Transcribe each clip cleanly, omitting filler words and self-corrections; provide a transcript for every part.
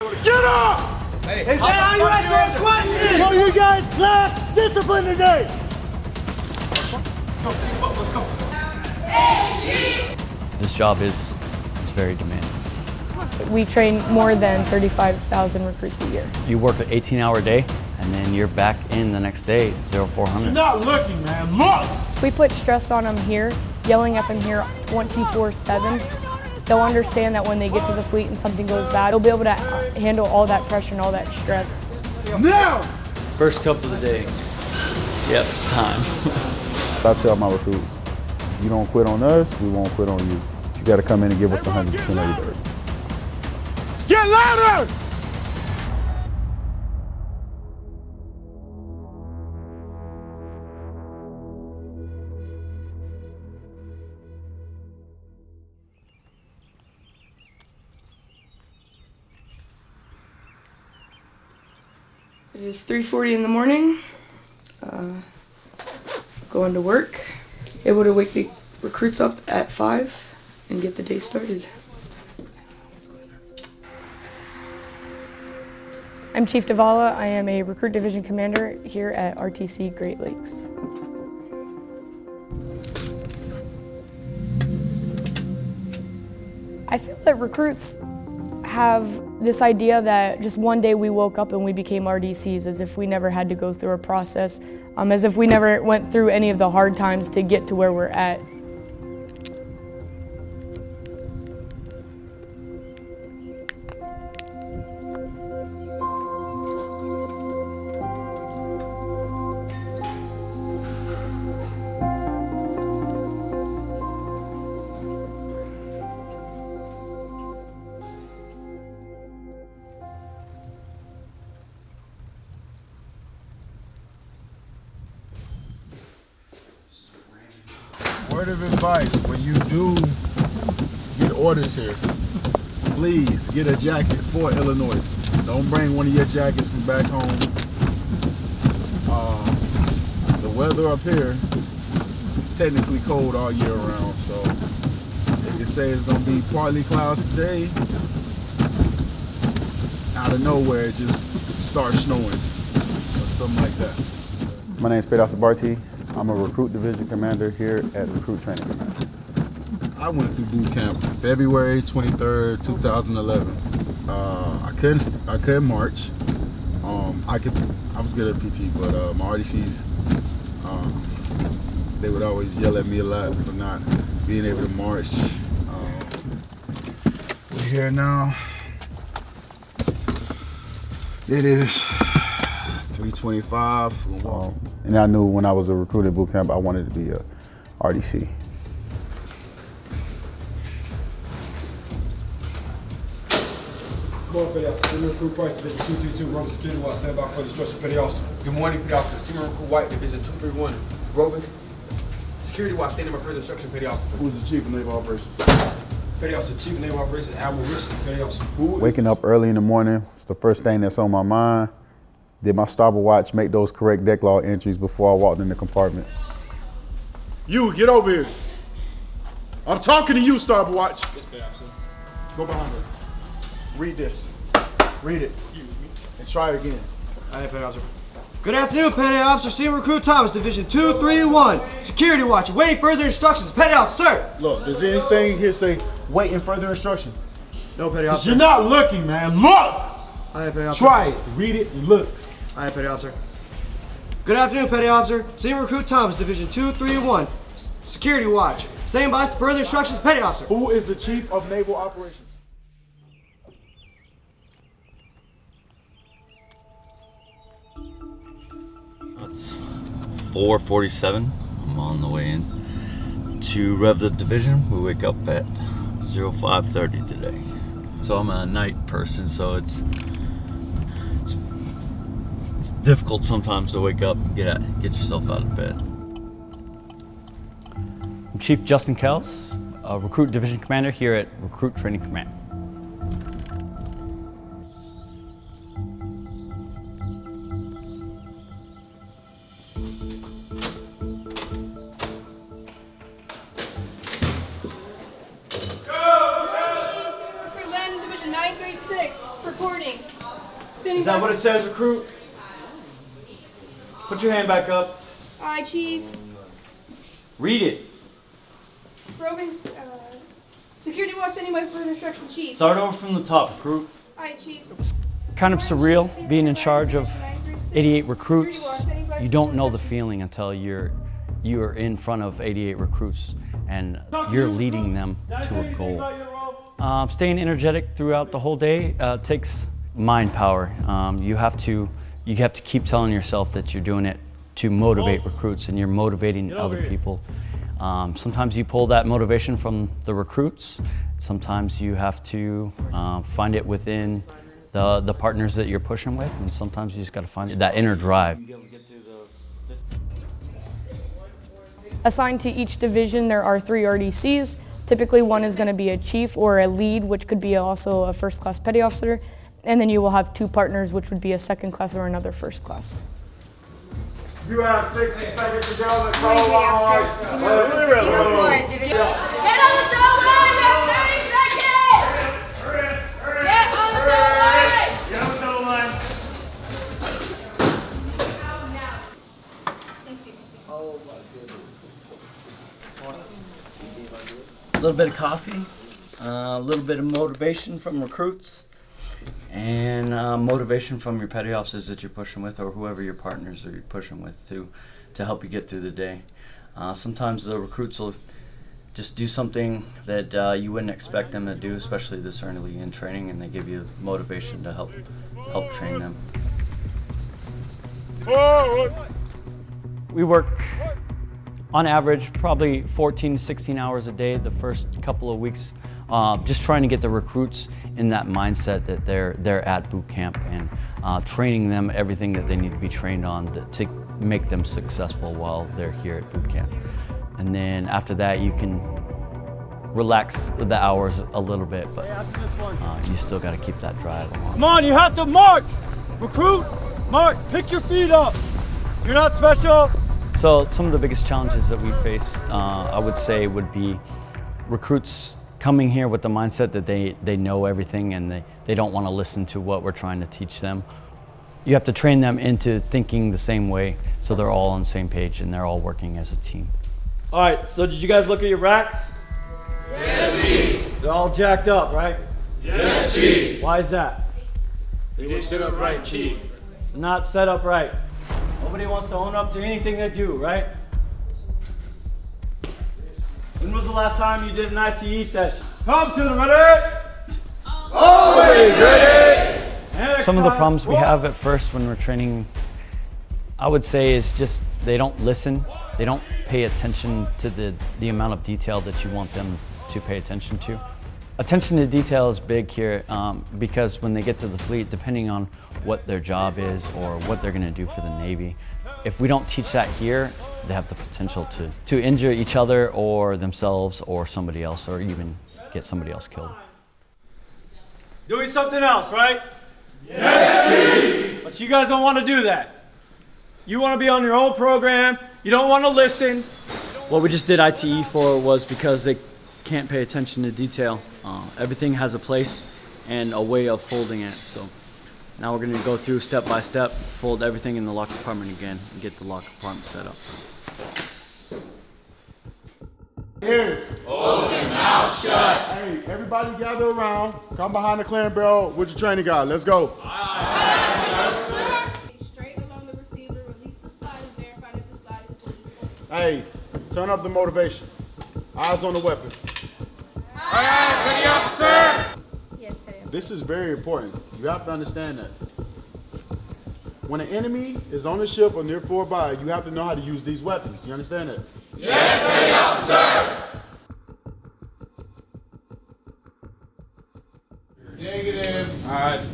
Get up! Hey, is that how you answer a question? So you guys lack discipline today. This job is very demanding. We train more than 35,000 recruits a year. You work an 18-hour day, and then you're back in the next day, 0400. You're not looking, man. Look! We put stress on them here, yelling at them here 24/7. They'll understand that when they get to the fleet and something goes bad, they'll be able to handle all that pressure and all that stress. Now! First cup of the day. Yep, it's time. I tell my recruits, you don't quit on us, we won't quit on you. You got to come in and give us 100% every day. Get louder! It is 3:40 in the morning. Going to work. Able to wake the recruits up at 5 and get the day started. I'm Chief Davala. I am a Recruit Division Commander here at RTC Great Lakes. I feel that recruits have this idea that just one day we woke up and we became RDCs, as if we never had to go through a process, as if we never went through any of the hard times to get to where we're at. Word of advice, when you do get orders here, please get a jacket for Illinois. Don't bring one of your jackets from back home. The weather up here is technically cold all year round, so they can say it's gonna be partly clouds today. Out of nowhere, it just starts snowing or something like that. My name is Petty Officer Barty. I'm a Recruit Division Commander here at Recruit Training Command. I went through boot camp February 23rd, 2011. I couldn't march. I was good at PT, but my RDCs, they would always yell at me a lot for not being able to march. We're here now. It is 3:25. And I knew when I was a recruit at boot camp, I wanted to be a RDC. Come on, Petty Officer. Senior Recruit Price, Division 232, Roving Security Watch, stand by for instruction, Petty Officer. Good morning, Petty Officer. Senior Recruit White, Division 231, Roving Security Watch, standing by for instruction, Petty Officer. Who's the Chief of Naval Operations? Petty Officer, Chief of Naval Operations, Admiral Richardson, Petty Officer. Waking up early in the morning is the first thing that's on my mind. Did my starboard watch make those correct deck log entries before I walked in the compartment? You, get over here. I'm talking to you, starboard watch. Yes, Petty Officer. Go behind her. Read this. Read it. And try it again. Aye, Petty Officer. Good afternoon, Petty Officer. Senior Recruit Thomas, Division 231, Security Watch. Waiting further instructions, Petty Officer, sir. Look, does anything here say waiting further instruction? No, Petty Officer. You're not looking, man. Look! Aye, Petty Officer. Try it. Read it and look. Aye, Petty Officer. Good afternoon, Petty Officer. Senior Recruit Thomas, Division 231, Security Watch. Stand by for further instructions, Petty Officer. Who is the Chief of Naval Operations? It's 4:47. I'm on the way in to rev the division. We wake up at 05:30 today. So I'm a night person, so it's difficult sometimes to wake up and get yourself out of bed. I'm Chief Justin Kels, a Recruit Division Commander here at Recruit Training Command. Division 936, reporting. Is that what it says, recruit? Put your hand back up. Aye, Chief. Read it. Roving's, security watch standing by further instruction, Chief. Start over from the top, recruit. Aye, Chief. Kind of surreal being in charge of 88 recruits. You don't know the feeling until you're in front of 88 recruits and you're leading them to a goal. Staying energetic throughout the whole day takes mind power. You have to keep telling yourself that you're doing it to motivate recruits and you're motivating other people. Sometimes you pull that motivation from the recruits. Sometimes you have to find it within the partners that you're pushing with, and sometimes you just got to find that inner drive. Assigned to each division, there are 3 RDCs. Typically, one is going to be a chief or a lead, which could be also a first class petty officer. And then you will have 2 partners, which would be a second class or another first class. You have 60 seconds to go. Let's roll on. Get on the dough line! You have 30 seconds! Get on the dough line! Get on the dough line. A little bit of coffee, a little bit of motivation from recruits, and motivation from your petty officers that you're pushing with, or whoever your partners are you're pushing with to help you get through the day. Sometimes the recruits will just do something that you wouldn't expect them to do, especially this early in training, and they give you motivation to help train them. We work on average probably 14 to 16 hours a day the first couple of weeks, just trying to get the recruits in that mindset that they're at boot camp and training them everything that they need to be trained on to make them successful while they're here at boot camp. And then after that, you can relax the hours a little bit, but you still got to keep that drive along. Come on, you have to march! Recruit, march, pick your feet up. You're not special. So some of the biggest challenges that we face, I would say, would be recruits coming here with the mindset that they know everything and they don't want to listen to what we're trying to teach them. You have to train them into thinking the same way so they're all on the same page and they're all working as a team. All right, so did you guys look at your racks? Yes, Chief. They're all jacked up, right? Yes, Chief. Why is that? They were set up right, Chief. Not set up right. Nobody wants to own up to anything they do, right? When was the last time you did an ITE session? Come to the ready! Always ready! Some of the problems we have at first when we're training, I would say, is just they don't listen. They don't pay attention to the amount of detail that you want them to pay attention to. Attention to detail is big here because when they get to the fleet, depending on what their job is or what they're going to do for the Navy, if we don't teach that here, they have the potential to injure each other or themselves or somebody else, or even get somebody else killed. Doing something else, right? Yes, Chief. But you guys don't want to do that. You want to be on your own program. You don't want to listen. What we just did ITE for was because they can't pay attention to detail. Everything has a place and a way of folding it. So now we're going to go through step by step, fold everything in the lock compartment again, and get the lock compartment set up. Ears. Open mouth shut. Hey, everybody gather around. Come behind the clan barrel with your training guide. Let's go. Straight along the receiver, release the slide and verify that the slide is fully folded. Hey, turn up the motivation. Eyes on the weapon. Aye, petty officer. Yes, Petty Officer. This is very important. You have to understand that. When an enemy is on the ship or near by, you have to know how to use these weapons. You understand that? Yes, petty officer. Negative. All right.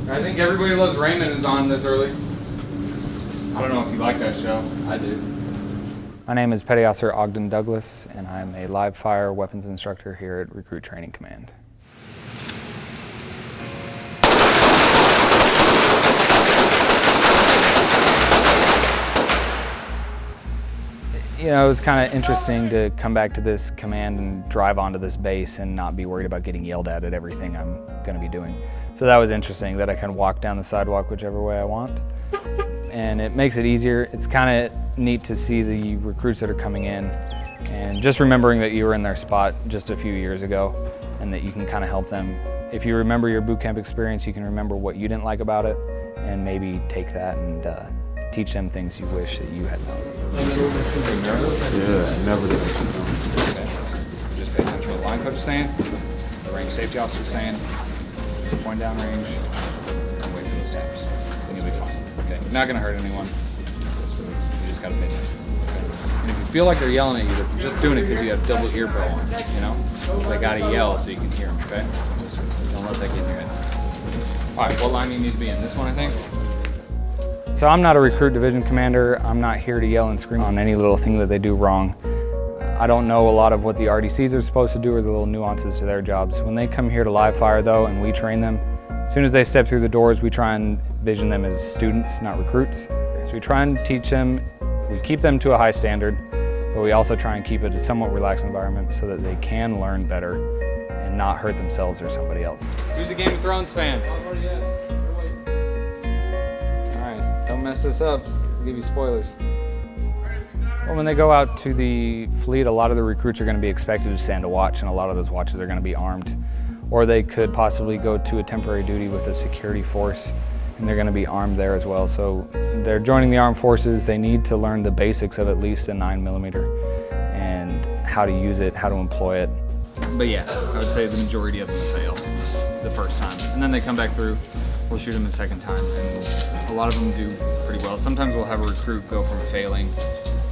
I think Everybody Loves Raymond is on this early. I don't know if you like that show. I do. My name is Petty Officer Ogden Douglas, and I'm a live fire weapons instructor here at Recruit Training Command. You know, it was kind of interesting to come back to this command and drive onto this base and not be worried about getting yelled at everything I'm going to be doing. So that was interesting, that I can walk down the sidewalk whichever way I want. And it makes it easier. It's kind of neat to see the recruits that are coming in and just remembering that you were in their spot just a few years ago and that you can kind of help them. If you remember your boot camp experience, you can remember what you didn't like about it and maybe take that and teach them things you wish that you had known. Yeah, never did. Okay. Just pay attention to what the line coach is saying, the range safety officer is saying, point down range, and wait for those taps. Then you'll be fine. Okay, you're not gonna hurt anyone. You just gotta pay attention. Okay? And if you feel like they're yelling at you, they're just doing it because you have double ear pro on, you know? They gotta yell so you can hear them, okay? Don't let that get in your head. All right, what line do you need to be in? This one, I think? So I'm not a recruit division commander. I'm not here to yell and scream on any little thing that they do wrong. I don't know a lot of what the RDCs are supposed to do or the little nuances to their jobs. When they come here to live fire though, and we train them, as soon as they step through the doors, we try and vision them as students, not recruits. So we try and teach them, we keep them to a high standard, but we also try and keep it a somewhat relaxed environment so that they can learn better and not hurt themselves or somebody else. Who's a Game of Thrones fan? Don't mess this up, I'll give you spoilers. Well, when they go out to the fleet, a lot of the recruits are going to be expected to stand a watch, and a lot of those watches are going to be armed. Or they could possibly go to a temporary duty with a security force, and they're going to be armed there as well. So they're joining the armed forces, they need to learn the basics of at least a 9mm and how to use it, how to employ it. But yeah, I would say the majority of them fail the first time. And then they come back through, we'll shoot them the second time, and a lot of them do pretty well. Sometimes we'll have a recruit go from failing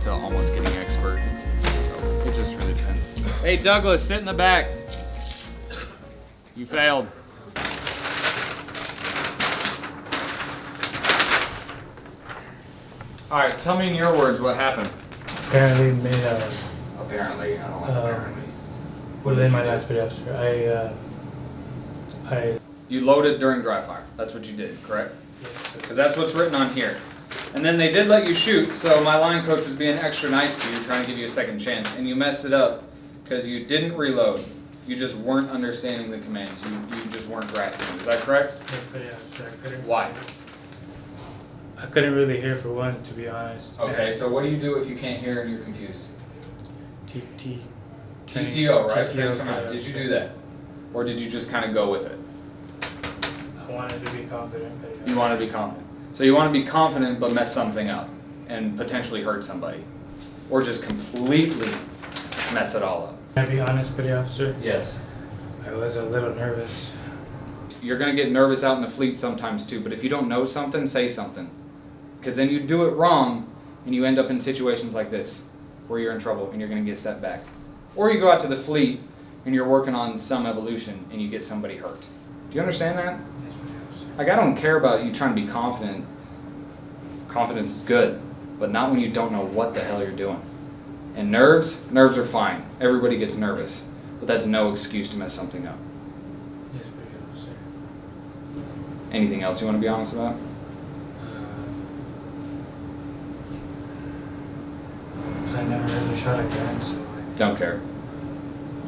to almost getting expert. So it just really depends. Hey Douglas, sit in the back. You failed. All right, tell me in your words what happened. Apparently made a... Apparently, I don't like apparently. Within my last video, I... You loaded during dry fire. That's what you did, correct? Because that's what's written on here. And then they did let you shoot, so my line coach was being extra nice to you, trying to give you a second chance, and you messed it up because you didn't reload. You just weren't understanding the commands. You just weren't grasping it. Is that correct? Yes, I couldn't. Why? I couldn't really hear for one, to be honest. Okay, so what do you do if you can't hear and you're confused? TTO, right? TTO, did you do that? Or did you just kind of go with it? I wanted to be confident. You want to be confident. So you want to be confident but mess something up and potentially hurt somebody. Or just completely mess it all up. Can I be honest, petty officer? Yes. I was a little nervous. You're going to get nervous out in the fleet sometimes too, but if you don't know something, say something. Because then you do it wrong and you end up in situations like this where you're in trouble and you're going to get set back. Or you go out to the fleet and you're working on some evolution and you get somebody hurt. Do you understand that? Like, I don't care about you trying to be confident. Confidence is good, but not when you don't know what the hell you're doing. And nerves are fine. Everybody gets nervous, but that's no excuse to mess something up. Yes, petty officer. Anything else you want to be honest about? I never really shot a gun, so... Don't care.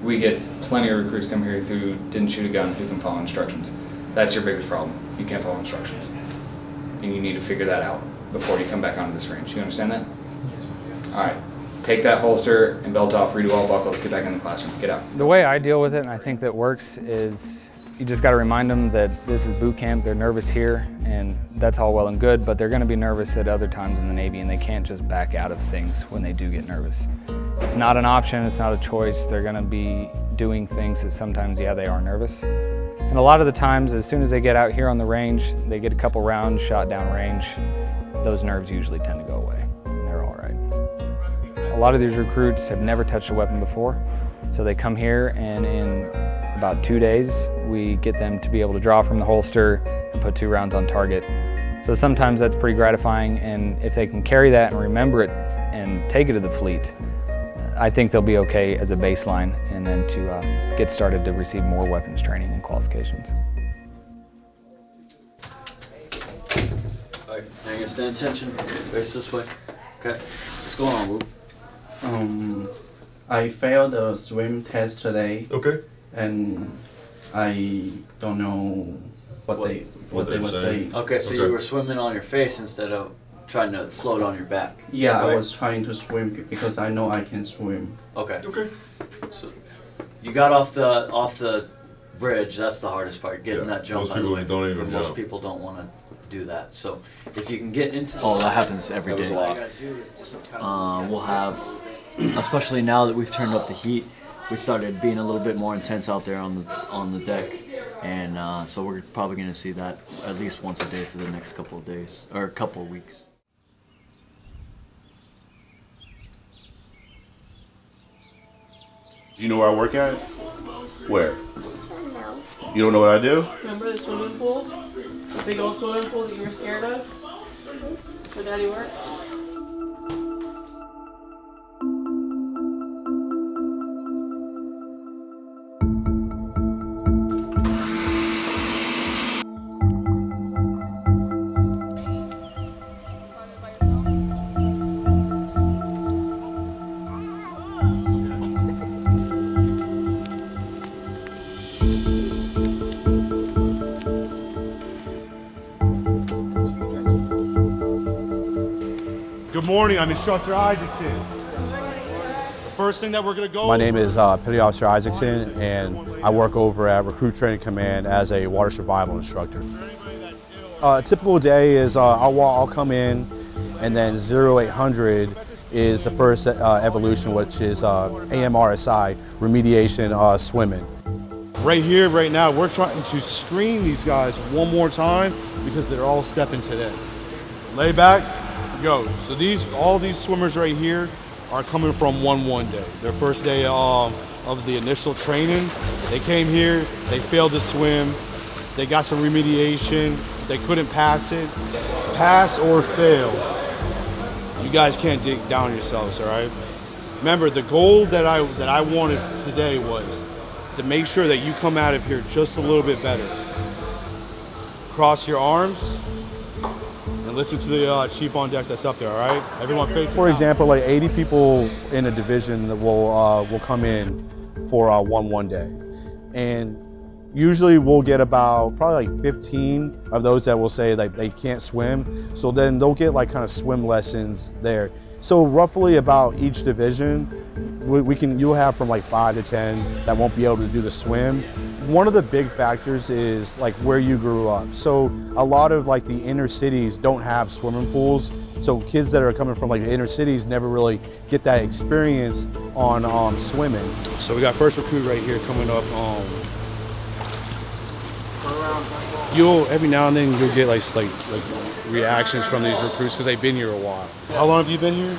We get plenty of recruits come here who didn't shoot a gun, who can follow instructions. That's your biggest problem. You can't follow instructions. And you need to figure that out before you come back onto this range. You understand that? Yes, petty officer. All right. Take that holster and belt off, redo all buckles, get back in the classroom. Get out. The way I deal with it, and I think that works, is you just got to remind them that this is boot camp. They're nervous here, and that's all well and good, but they're going to be nervous at other times in the Navy, and they can't just back out of things when they do get nervous. It's not an option. It's not a choice. They're going to be doing things that sometimes, yeah, they are nervous. And a lot of the times, as soon as they get out here on the range, they get a couple rounds shot down range, those nerves usually tend to go away, and they're all right. A lot of these recruits have never touched a weapon before, so they come here and in about 2 days, we get them to be able to draw from the holster and put 2 rounds on target. So sometimes that's pretty gratifying, and if they can carry that and remember it and take it to the fleet, I think they'll be okay as a baseline, and then to get started to receive more weapons training and qualifications. Alright, now you're gonna stand attention. Face this way. Okay. What's going on, Woo? I failed the swim test today. Okay. And I don't know what they were saying. Okay, so you were swimming on your face instead of trying to float on your back. Yeah, right? I was trying to swim because I know I can swim. Okay. Okay. So you got off the bridge. That's the hardest part, getting that jump out of the way. Most people don't want to do that. So if you can get into that happens every day. We'll have, especially now that we've turned up the heat, we started being a little bit more intense out there on the deck, and so we're probably going to see that at least once a day for the next couple of days or a couple of weeks. You know where I work at? Where? No. You don't know what I do? Remember the swimming pool? The big old swimming pool that you were scared of? Where Daddy worked? Good morning, I'm Instructor Isaacson. The first thing that we're going to go My name is Petty Officer Isaacson, and I work over at Recruit Training Command as a water survival instructor. A typical day is I'll come in, and then 0800 is the first evolution, which is AMRSI, remediation swimming. Right here, right now, we're trying to screen these guys one more time because they're all stepping today. Lay back, go. So all these swimmers right here are coming from 1-1 day. Their first day of the initial training. They came here, they failed to swim, they got some remediation, they couldn't pass it. Pass or fail. You guys can't dig down yourselves, all right? Remember, the goal that I wanted today was to make sure that you come out of here just a little bit better. Cross your arms and listen to the chief on deck that's up there, all right? Everyone face For example, like 80 people in a division that will come in for 1-1 day. And usually we'll get about probably like 15 of those that will say like they can't swim. So then they'll get like kind of swim lessons there. So roughly about each division, you'll have from like 5 to 10 that won't be able to do the swim. One of the big factors is like where you grew up. So a lot of like the inner cities don't have swimming pools. So kids that are coming from like the inner cities never really get that experience on swimming. So we got first recruit right here coming up. Every now and then you'll get like reactions from these recruits because they've been here a while. How long have you been here?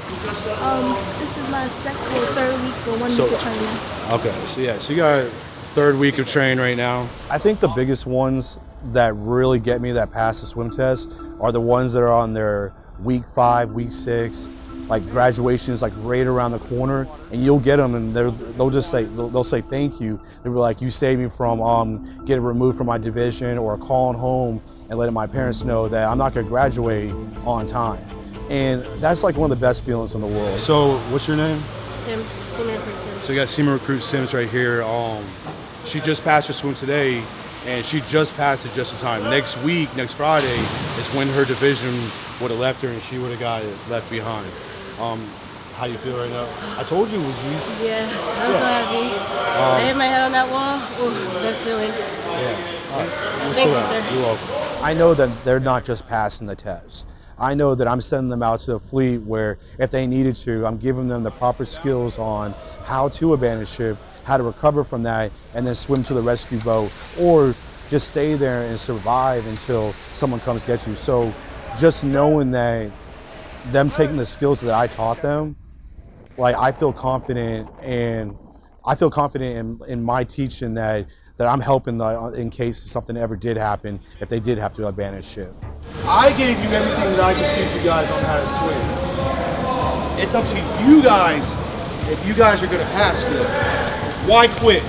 This is my second or third week, but 1 week of training. Okay, so you got third week of training right now. I think the biggest ones that really get me that pass the swim test are the ones that are on their week 5, week 6, like graduation is like right around the corner, and you'll get them and they'll say thank you. They'll be like, you saved me from getting removed from my division or calling home and letting my parents know that I'm not gonna graduate on time. And that's like one of the best feelings in the world. So what's your name? Sims, Senior Recruit Sims. So you got Senior Recruit Sims right here. She just passed her swim today, and she just passed it just in time. Next week, next Friday, is when her division would have left her and she would have got left behind. How do you feel right now? I told you it was easy. Yeah, I'm so happy. I hit my head on that wall. Ooh, best feeling. Yeah. All right. Thank you, sir. You're welcome. I know that they're not just passing the test. I know that I'm sending them out to the fleet where if they needed to, I'm giving them the proper skills on how to abandon ship, how to recover from that, and then swim to the rescue boat, or just stay there and survive until someone comes get you. So just knowing that them taking the skills that I taught them, like I feel confident in my teaching that I'm helping in case something ever did happen, if they did have to abandon ship. I gave you everything that I could teach you guys on how to swim. It's up to you guys if you guys are gonna pass this. Why quit?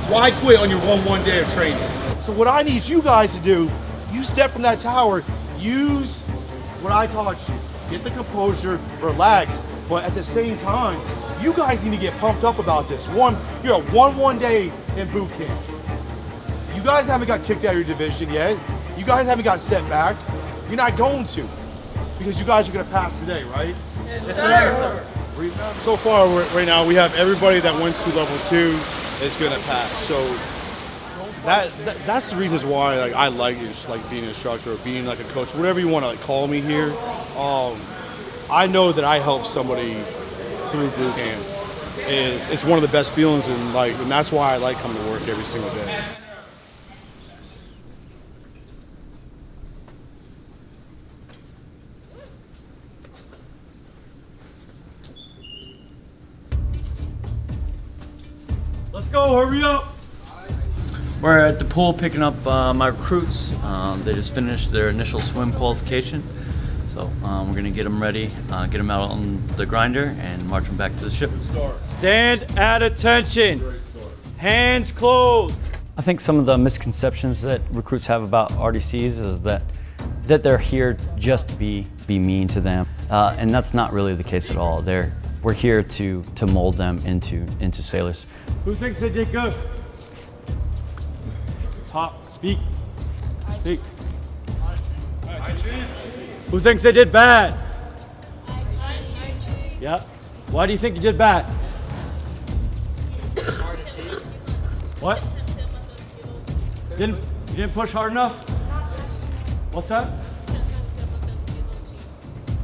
Why quit on your 1-1 day of training? So what I need you guys to do, you step from that tower, use what I taught you. get the composure, relax. But at the same time, you guys need to get pumped up about this. You're a 1-1 day in boot camp. You guys haven't got kicked out of your division yet. You guys haven't got set back. You're not going to, because you guys are going to pass today, right? Yes, sir. So far, right now, we have everybody that went to level 2 is going to pass. So that's the reasons why I like being an instructor or being like a coach, whatever you want to call me here. I know that I helped somebody through boot camp. It's one of the best feelings, and that's why I like coming to work every single day. Let's go, hurry up. We're at the pool picking up my recruits. They just finished their initial swim qualification. So we're gonna get them ready, get them out on the grinder and march them back to the ship. Stand at attention. Hands closed. I think some of the misconceptions that recruits have about RDCs is that they're here just to be mean to them. And that's not really the case at all. We're here to mold them into sailors. Who thinks they did good? Speak. Who thinks they did bad? Yeah. Why do you think you did bad? What? You didn't push hard enough? What's that?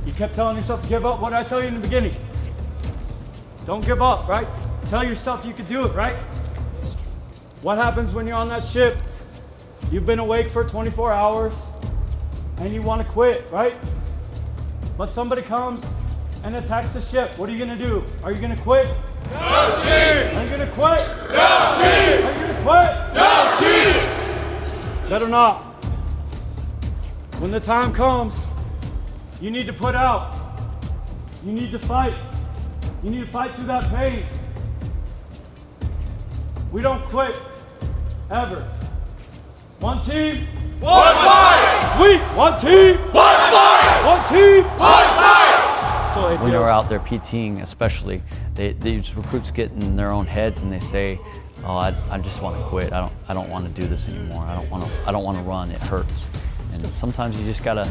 You kept telling yourself to give up. What did I tell you in the beginning? Don't give up, right? Tell yourself you could do it, right? What happens when you're on that ship? You've been awake for 24 hours and you want to quit, right? But somebody comes and attacks the ship. What are you going to do? Are you going to quit? No cheat! Are you going to quit? No cheat! Are you going to quit? No cheat! Better not. When the time comes, you need to put out. You need to fight. You need to fight through that pain. We don't quit, ever. One team, one fight! Sweet! One team, one fight! One team, one fight! When they're out there PTing especially, these recruits get in their own heads and they say, oh, I just want to quit. I don't want to do this anymore. I don't want to run. It hurts. And sometimes you just gotta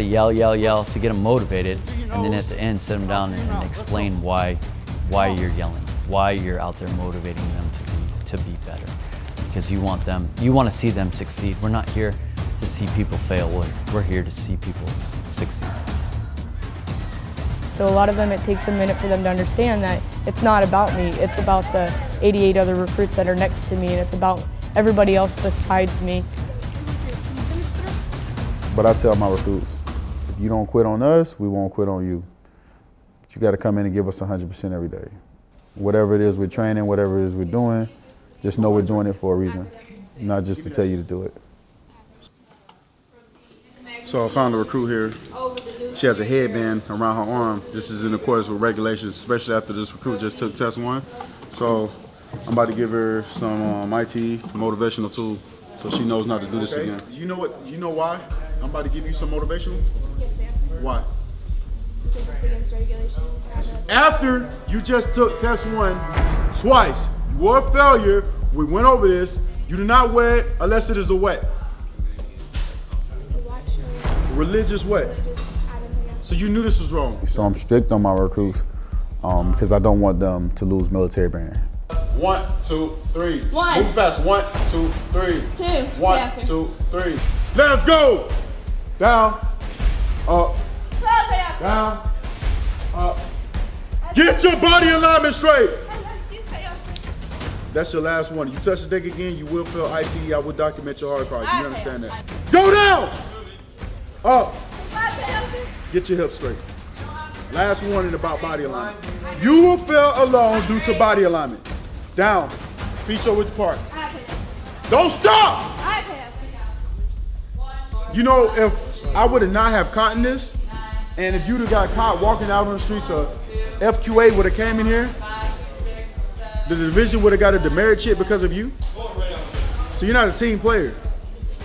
yell to get them motivated, and then at the end sit them down and explain why you're yelling, why you're out there motivating them to be better, because you want to see them succeed. We're not here to see people fail. We're here to see people succeed. So a lot of them, it takes a minute for them to understand that it's not about me. It's about the 88 other recruits that are next to me, and it's about everybody else besides me. But I tell my recruits, if you don't quit on us, we won't quit on you. But you got to come in and give us 100% every day. Whatever it is we're training, whatever it is we're doing, just know we're doing it for a reason, not just to tell you to do it. So I found a recruit here. She has a headband around her arm. This is in accordance with regulations, especially after this recruit just took test 1. So I'm about to give her some IT motivational tool so she knows not to do this again. You know what? You know why? I'm about to give you some motivation. Why? Because it's against regulation. After you just took test 1 twice, you were a failure. We went over this. You do not wear it unless it is a wet. Religious wet. So you knew this was wrong. So I'm strict on my recruits because I don't want them to lose military brand. 1, 2, 3. One. Move fast. 1, 2, 3. 2. 1, Faster. 2, 3. Let's go. Down. Up. Down. Up. Get your body alignment straight. That's your last one. You touch the deck again, you will fail IT. I will document your hard card. You understand that? Go down. Up. Get your hips straight. Last warning about body alignment. You will fail alone due to body alignment. Down. Feet shoulder width apart. Don't stop. You know, if I would have not have caught in this, and if you'd have got caught walking out on the streets of FQA would have came in here, the division would have got a demerit chip because of you. So you're not a team player.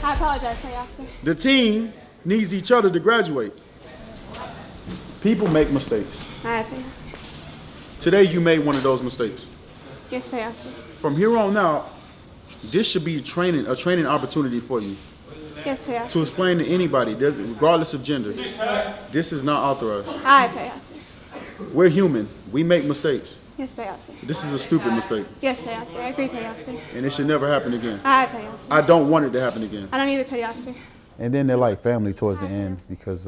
I apologize, Playoff. The team needs each other to graduate. People make mistakes. Aye, Petty Officer. Today you made one of those mistakes. Yes, Petty Officer. From here on out, this should be a training opportunity for you. Yes, Petty Officer. To explain to anybody, regardless of gender, this is not authorized. Aye, Petty Officer. We're human. We make mistakes. Yes, Petty Officer. This is a stupid mistake, Yes, Petty Officer. I agree, Petty Officer. and it should never happen again. Aye, Petty Officer. I don't want it to happen again. I don't either, Petty Officer. And then they're like family towards the end because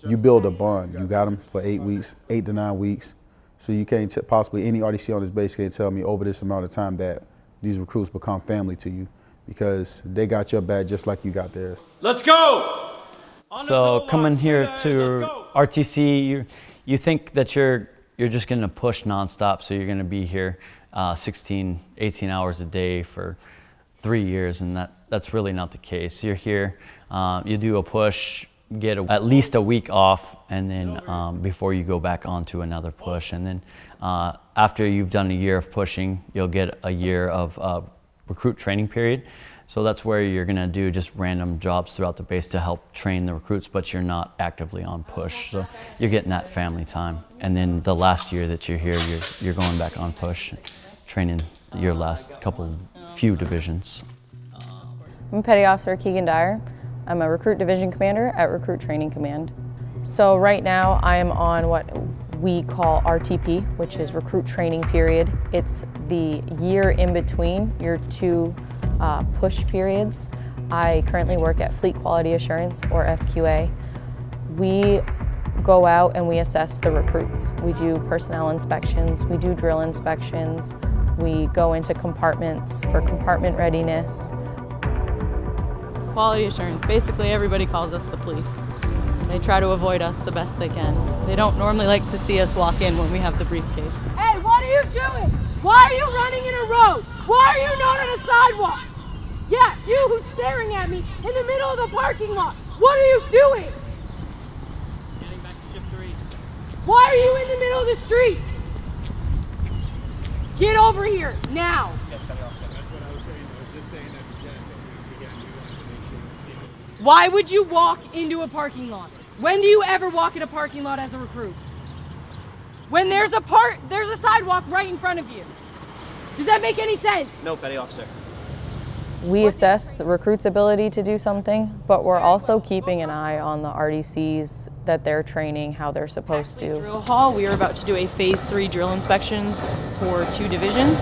you build a bond. You got them for 8 weeks, 8 to 9 weeks. So you can't possibly, any RDC on this base can't tell me over this amount of time that these recruits become family to you because they got your back just like you got theirs. Let's go! So coming here to RTC, you think that you're just going to push nonstop, so you're going to be here 16, 18 hours a day for 3 years, and that's really not the case. You're here, you do a push, get at least a week off, and then before you go back on to another push. And then after you've done a year of pushing, you'll get a year of recruit training period. So that's where you're gonna do just random jobs throughout the base to help train the recruits, but you're not actively on push. So you're getting that family time. And then the last year that you're here, you're going back on push, training your last few divisions. I'm Petty Officer Keegan Dyer. I'm a Recruit Division Commander at Recruit Training Command. So right now I am on what we call RTP, which is Recruit Training Period. It's the year in between your two push periods. I currently work at Fleet Quality Assurance, or FQA. We go out and we assess the recruits. We do personnel inspections, we do drill inspections, we go into compartments for compartment readiness. Quality assurance, basically everybody calls us the police. They try to avoid us the best they can. They don't normally like to see us walk in when we have the briefcase. Hey, what are you doing? Why are you running in a road? Why are you not on a sidewalk? Yeah, you who's staring at me in the middle of the parking lot. What are you doing? Getting back to shift 3. Why are you in the middle of the street? Get over here, now. Why would you walk into a parking lot? When do you ever walk in a parking lot as a recruit? When there's a sidewalk right in front of you. Does that make any sense? No, Petty Officer. We assess the recruit's ability to do something, but we're also keeping an eye on the RDCs that they're training how they're supposed to. Drill hall, we are about to do a phase 3 drill inspections for 2 divisions.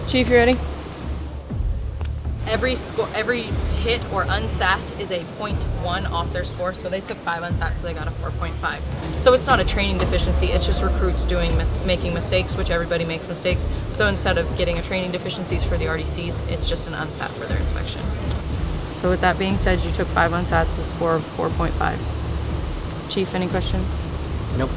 Chief, you ready? Every hit or unsat is a 0.1 off their score, so they took 5 unsats, so they got a 4.5. So it's not a training deficiency, it's just recruits making mistakes, which everybody makes mistakes. So instead of getting a training deficiencies for the RDCs, it's just an unsat for their inspection. So with that being said, you took 5 unsats with a score of 4.5. Chief, any questions? Nope.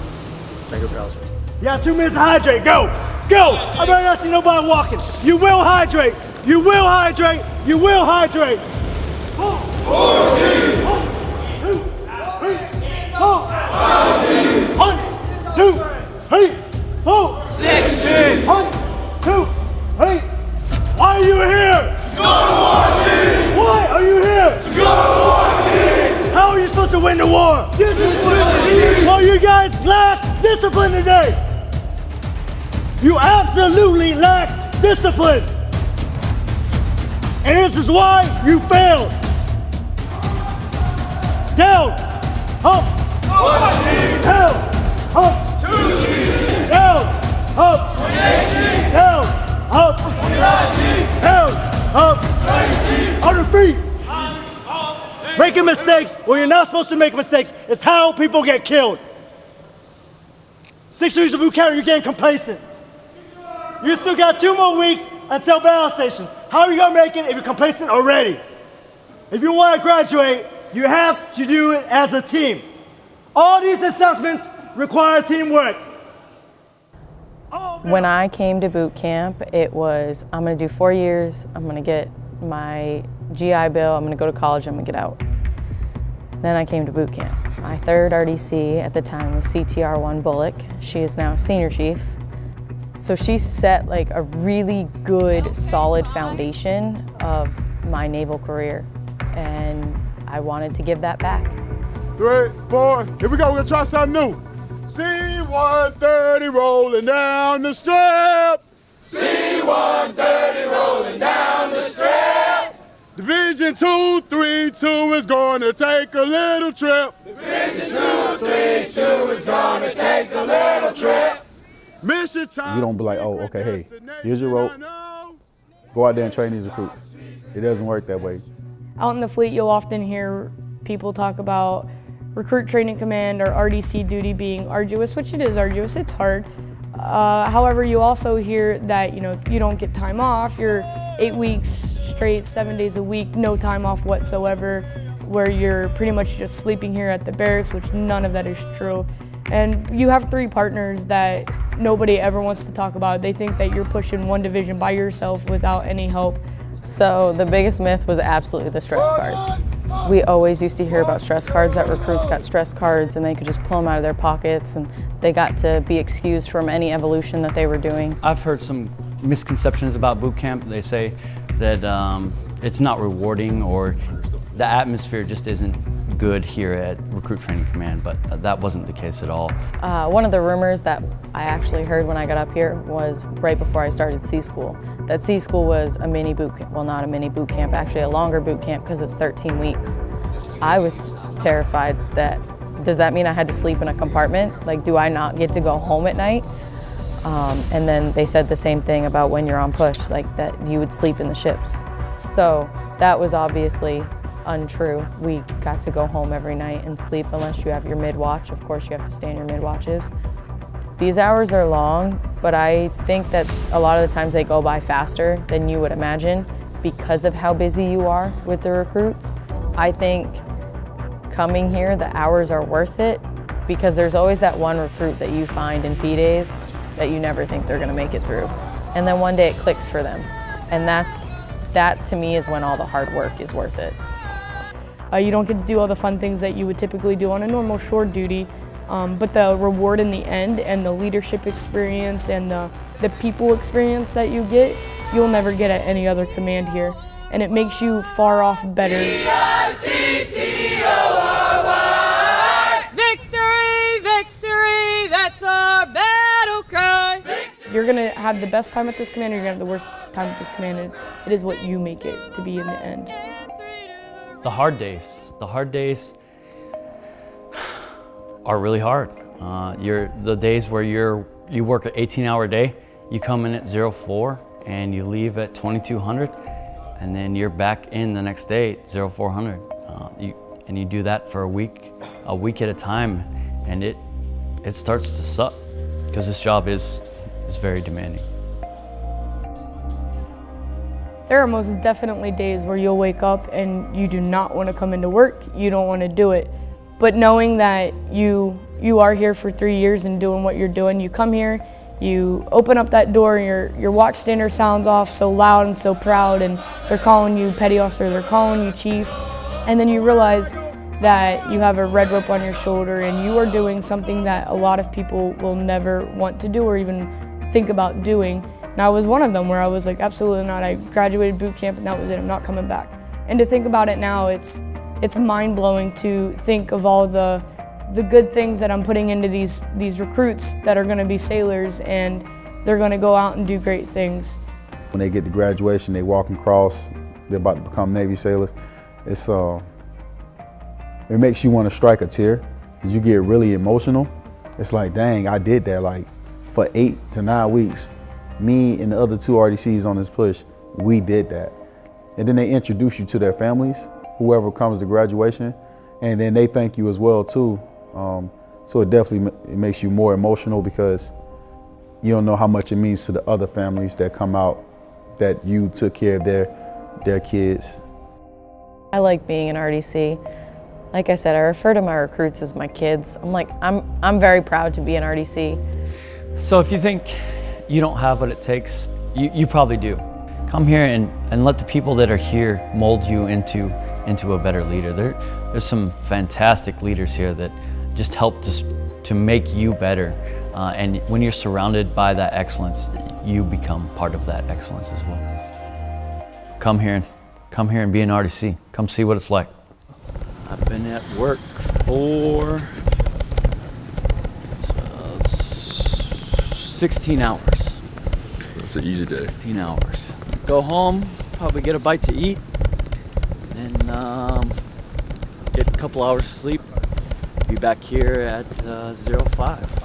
Thank you, Officer. You got 2 minutes to hydrate. Go! Go! I better not see nobody walking. You will hydrate. You will hydrate. You will hydrate. 14. 1, 2, 3, 4. 16. 1, 2, 3. Why are you here? To go to war, Chief. Why are you here? To go to war, Chief. How are you supposed to win the war? Discipline, Chief. Well, you guys lack discipline today. You absolutely lack discipline. And this is why you failed. Down, up, down, up, down, up, down, up, down, up, on your feet. Making mistakes when you're not supposed to make mistakes is how people get killed. 6 weeks of boot camp, you're getting complacent. You still got 2 more weeks until battle stations. How are you gonna make it if you're complacent already? If you wanna graduate, you have to do it as a team. All these assessments require teamwork. When I came to boot camp, it was, I'm gonna do 4 years, I'm gonna get my GI Bill, I'm gonna go to college, I'm gonna get out. Then I came to boot camp. My third RDC at the time was CTR1 Bullock. She is now senior chief. So she set like a really good, solid foundation of my naval career. And I wanted to give that back. 3, 4, here we go, we're gonna try something new. C-130 rolling down the strip. C-130 rolling down the strip. Division 232 is gonna take a little trip. Division 232 is gonna take a little trip. Mission time. You don't be like, oh, okay, hey, here's your rope. Go out there and train these recruits. It doesn't work that way. Out in the fleet, you'll often hear people talk about recruit training command or RDC duty being arduous, which it is arduous, it's hard. However, you also hear that you don't get time off. You're 8 weeks straight, 7 days a week, no time off whatsoever, where you're pretty much just sleeping here at the barracks, which none of that is true. And you have 3 partners that nobody ever wants to talk about. They think that you're pushing one division by yourself without any help. So the biggest myth was absolutely the stress cards. We always used to hear about stress cards, that recruits got stress cards and they could just pull them out of their pockets and they got to be excused from any evolution that they were doing. I've heard some misconceptions about boot camp. They say that it's not rewarding or the atmosphere just isn't good here at Recruit Training Command, but that wasn't the case at all. One of the rumors that I actually heard when I got up here was right before I started C School, that C School was a mini boot camp. Well, not a mini boot camp, actually a longer boot camp because it's 13 weeks. I was terrified that, does that mean I had to sleep in a compartment? Like, do I not get to go home at night? And then they said the same thing about when you're on push, like that you would sleep in the ships. So that was obviously untrue. We got to go home every night and sleep unless you have your mid-watch. Of course, you have to stay in your mid-watches. These hours are long, but I think that a lot of the times they go by faster than you would imagine because of how busy you are with the recruits. I think coming here, the hours are worth it because there's always that one recruit that you find in P days that you never think they're gonna make it through. And then one day it clicks for them. And that to me is when all the hard work is worth it. You don't get to do all the fun things that you would typically do on a normal shore duty, but the reward in the end and the leadership experience and the people experience that you get, you'll never get at any other command here. And it makes you far off better. Victory, victory, that's our battle cry. You're gonna have the best time at this command, or you're gonna have the worst time at this command, and it is what you make it to be in the end. The hard days are really hard. The days where you work an 18-hour day, you come in at 04 and you leave at 2200, and then you're back in the next day at 0400. And you do that for a week at a time, and it starts to suck because this job is very demanding. There are most definitely days where you'll wake up and you do not want to come into work, you don't want to do it. But knowing that you are here for 3 years and doing what you're doing, you come here, you open up that door, your watch stander sounds off so loud and so proud, and they're calling you petty officer, they're calling you chief, and then you realize that you have a red rope on your shoulder and you are doing something that a lot of people will never want to do or even think about doing. And I was one of them where I was like, absolutely not. I graduated boot camp and that was it, I'm not coming back. And to think about it now, it's mind-blowing to think of all the good things that I'm putting into these recruits that are gonna be sailors, and they're gonna go out and do great things. When they get to graduation, they walk across, they're about to become Navy sailors. It makes you wanna strike a tear, because you get really emotional. It's like, dang, I did that like for 8 to 9 weeks. Me and the other 2 RDCs on this push, we did that. And then they introduce you to their families, whoever comes to graduation, and then they thank you as well too. So it definitely makes you more emotional because you don't know how much it means to the other families that come out that you took care of their kids. I like being an RDC. Like I said, I refer to my recruits as my kids. I'm very proud to be an RDC. So if you think you don't have what it takes, you probably do. Come here and let the people that are here mold you into a better leader. There's some fantastic leaders here that just help to make you better. And when you're surrounded by that excellence, you become part of that excellence as well. Come here and be an RDC. Come see what it's like. I've been at work for 16 hours. It's an easy day. 16 hours. Go home, probably get a bite to eat, and get a couple hours of sleep. Be back here at 05.